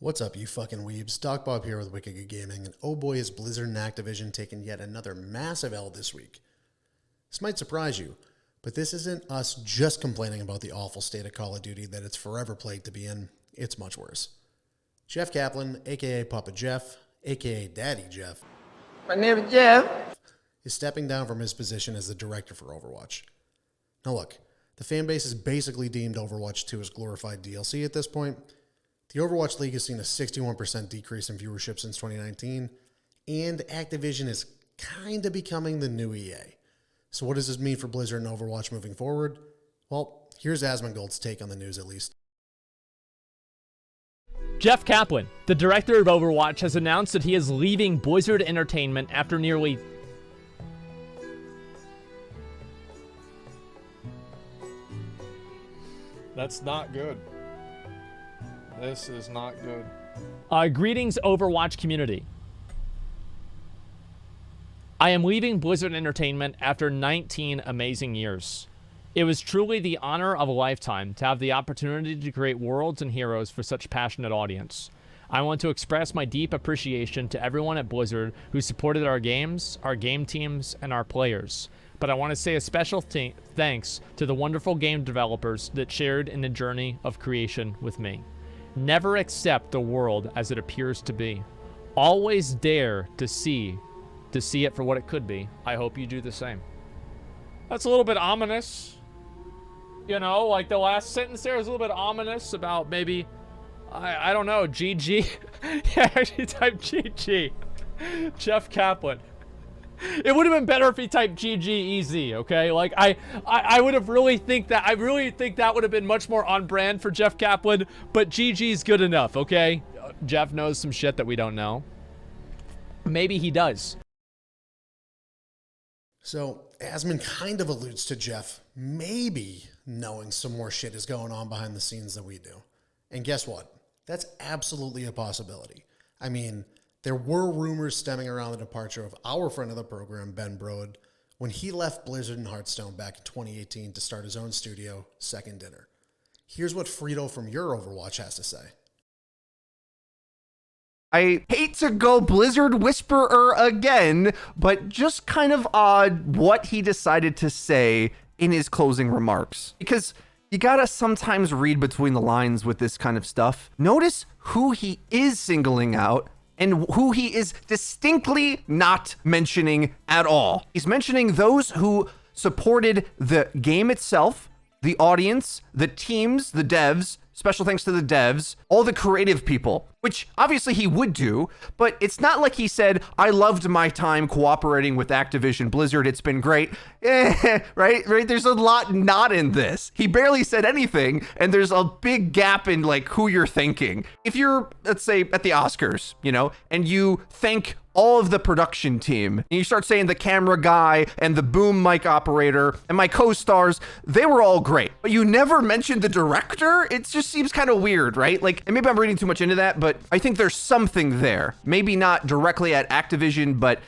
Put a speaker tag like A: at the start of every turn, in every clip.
A: What's up, you fucking weebs? Doc Bob here with Wicked Good Gaming, and oh boy is Blizzard and Activision taking yet another massive L this week. This might surprise you, but this isn't us just complaining about the awful state of Call of Duty that it's forever plagued to be in. It's much worse. Jeff Kaplan, aka Papa Jeff, aka Daddy Jeff,
B: My name is Jeff.
A: is stepping down from his position as the director for Overwatch. Now look, the fanbase has basically deemed Overwatch 2 as glorified DLC at this point. The Overwatch League has seen a 61% decrease in viewership since 2019, and Activision is kind of becoming the new EA. So what does this mean for Blizzard and Overwatch moving forward? Well, here's Asmongold's take on the news at least.
C: Jeff Kaplan, the director of Overwatch, has announced that he is leaving Blizzard Entertainment after nearly...
D: That's not good. This is not good.
C: Greetings, Overwatch community. I am leaving Blizzard Entertainment after 19 amazing years. It was truly the honor of a lifetime to have the opportunity to create worlds and heroes for such passionate audience. I want to express my deep appreciation to everyone at Blizzard who supported our games, our game teams, and our players. But I want to say a special thanks to the wonderful game developers that shared in the journey of creation with me. Never accept the world as it appears to be. Always dare to see it for what it could be. I hope you do the same.
D: That's a little bit ominous. You know, like the last sentence there is a little bit ominous about maybe, I don't know, GG. Yeah, actually type GG. Jeff Kaplan. It would have been better if he typed GG easy, okay? Like I would have really think that would have been much more on brand for Jeff Kaplan, but GG's good enough, okay? Jeff knows some shit that we don't know. Maybe he does.
A: So, Asmon kind of alludes to Jeff maybe knowing some more shit is going on behind the scenes than we do. And guess what? That's absolutely a possibility. I mean, there were rumors stemming around the departure of our friend of the program, Ben Brode, when he left Blizzard and Hearthstone back in 2018 to start his own studio, Second Dinner. Here's what Frito from your Overwatch has to say.
B: I hate to go Blizzard Whisperer again, but just kind of odd what he decided to say in his closing remarks. Because you gotta sometimes read between the lines with this kind of stuff. Notice who he is singling out and who he is distinctly not mentioning at all. He's mentioning those who supported the game itself, the audience, the teams, the devs, special thanks to the devs, all the creative people, which obviously he would do, but it's not like he said, I loved my time cooperating with Activision Blizzard, it's been great. Right? There's a lot not in this. He barely said anything, and there's a big gap in like who you're thanking. If you're, let's say, at the Oscars, you know, and you thank all of the production team, and you start saying the camera guy and the boom mic operator and my co-stars, they were all great, but you never mentioned the director. It just seems kind of weird, right? Like, and maybe I'm reading too much into that, but I think there's something there. Maybe not directly at Activision, but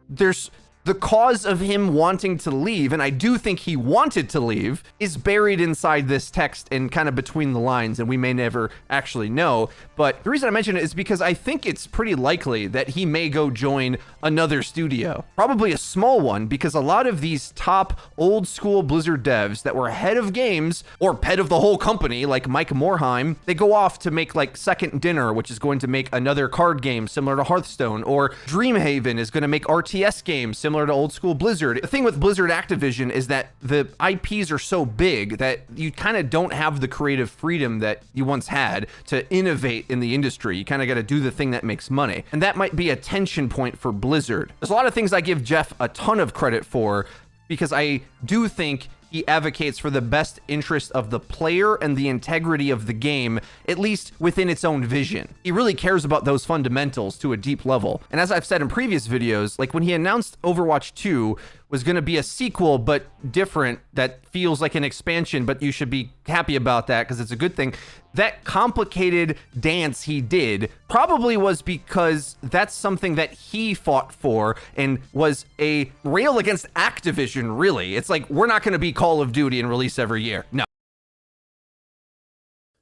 B: there's the cause of him wanting to leave, and I do think he wanted to leave, is buried inside this text and kind of between the lines, and we may never actually know. But the reason I mention it is because I think it's pretty likely that he may go join another studio, probably a small one, because a lot of these top old school Blizzard devs that were head of games or head of the whole company, like Mike Morhaime, they go off to make like Second Dinner, which is going to make another card game similar to Hearthstone, or Dreamhaven is going to make RTS games similar to old school Blizzard. The thing with Blizzard Activision is that the IPs are so big that you kind of don't have the creative freedom that you once had to innovate in the industry. You kind of got to do the thing that makes money. And that might be a tension point for Blizzard. There's a lot of things I give Jeff a ton of credit for, because I do think he advocates for the best interest of the player and the integrity of the game, at least within its own vision. He really cares about those fundamentals to a deep level. And as I've said in previous videos, like when he announced Overwatch 2 was going to be a sequel, but different, that feels like an expansion, but you should be happy about that because it's a good thing. That complicated dance he did probably was because that's something that he fought for and was a rail against Activision, really. It's like, we're not going to be Call of Duty and release every year. No.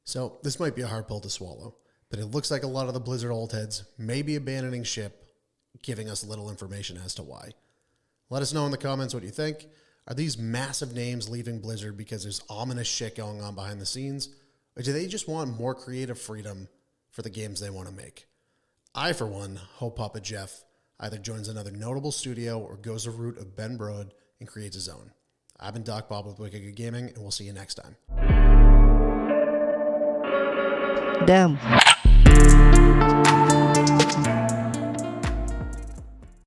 A: So this might be a hard pill to swallow, but it looks like a lot of the Blizzard old heads may be abandoning ship, giving us little information as to why. Let us know in the comments what you think. Are these massive names leaving Blizzard because there's ominous shit going on behind the scenes? Or do they just want more creative freedom for the games they want to make? I, for one, hope Papa Jeff either joins another notable studio or goes the route of Ben Brode and creates his own. I've been Doc Bob with Wicked Good Gaming, and we'll see you next time.
E: Damn.